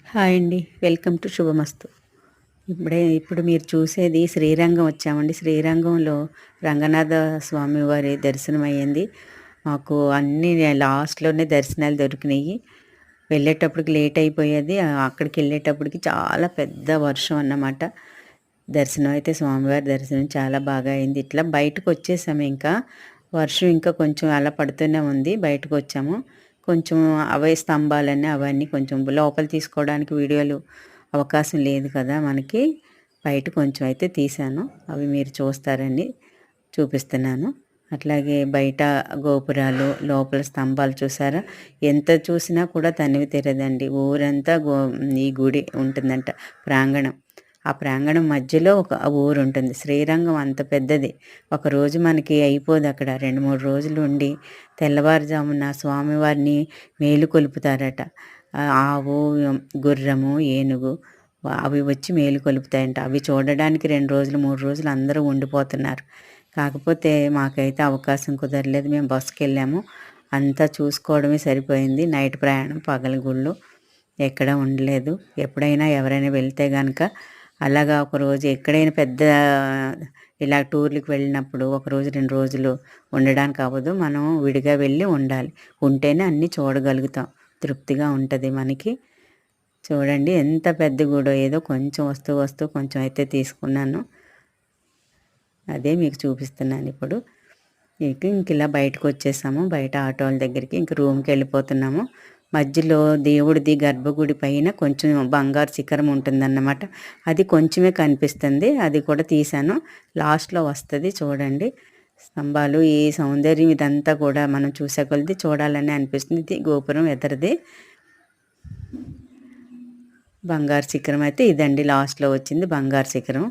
Hi అండి. Welcome to శుభమస్తు. ఇప్పుడు మీరు చూసేది శ్రీరంగం వచ్చామండి. శ్రీరంగంలో రంగనాథ స్వామి వారి దర్శనం అయ్యింది. మాకు అన్నీ లాస్ట్‌లోనే దర్శనాలు దొరికినాయి. వెళ్ళేటప్పటికి లేట్ అయిపోయేది. అక్కడికెళ్ళేటప్పటికి చాలా పెద్ద వర్షం అన్నమాట. దర్శనం అయితే స్వామివారి దర్శనం చాలా బాగా అయింది. ఇట్లా బయటకొచ్చేసాము ఇంకా. వర్షం ఇంకా కొంచెం అలా పడుతూనే ఉంది. బయటకొచ్చాము. కొంచెం అవే స్తంభాలని అవన్నీ కొంచెం లోపల తీసుకోవడానికి వీడియోలు అవకాశం లేదు కదా మనకి. బయట కొంచెం అయితే తీశాను. అవి మీరు చూస్తారని చూపిస్తున్నాను. అట్లాగే బయట గోపురాలు, లోపల స్తంభాలు చూసారా? ఎంత చూసినా కూడా తనివి తీరదండి. ఊరంతా ఈ గుడి ఉంటుందంట ప్రాంగణం. ఆ ప్రాంగణం మధ్యలో ఒక ఊరుంటుంది. శ్రీరంగం అంత పెద్దది. ఒకరోజు మనకి అయిపోదక్కడ. 2, 3 రోజులు ఉండి తెల్లవారుజామున స్వామివారిని మేలుకొలుపుతారట. ఆవు, గుర్రము, ఏనుగు అవి వచ్చి మేలుకొలుపుతాయంట. అవి చూడడానికి 2 రోజులు, 3 రోజులు అందరూ ఉండిపోతున్నారు. కాకపోతే మాకైతే అవకాశం కుదరలేదు. మేము బస్సుకెళ్ళాము. అంతా చూసుకోవడమే సరిపోయింది. నైట్ ప్రయాణం, పగలు ఎక్కడ ఉండలేదు. ఎప్పుడైనా ఎవరైనా వెళ్తే గనక అలాగా ఒకరోజు ఎక్కడైనా పెద్ద ఇలా టూర్‌లకి వెళ్ళినప్పుడు ఒకరోజు, 2 రోజులు ఉండడానికి అవ్వదు. మనం విడిగా వెళ్ళి ఉండాలి. ఉంటేనే అన్నీ చూడగలుగుతాం. తృప్తిగా ఉంటది మనకి. చూడండి ఎంత పెద్ద గుడో, ఏదో కొంచెం వస్తూ కొంచెం అయితే తీసుకున్నాను. అదే మీకు చూపిస్తున్నాను ఇప్పుడు. ఇంక ఇలా బయటకొచ్చేసాము. బయట ఆటోల దగ్గరికి ఇంక రూమ్‌కెళ్ళిపోతున్నాము. మధ్యలో దేవుడిది గర్భగుడి పైన కొంచెం బంగారు శిఖరం ఉంటుందన్నమాట. అది కొంచెమే కనిపిస్తుంది. అది కూడా తీశాను. లాస్ట్‌లో వస్తది చూడండి. స్తంభాలు, ఈ సౌందర్యం ఇదంతా కూడా మనం చూసే కొలది చూడాలని అనిపిస్తుంది. ఇది గోపురం ఎదరది. బంగారు శిఖరం అయితే ఇదండి లాస్ట్‌లో వచ్చింది బంగారు శిఖరం.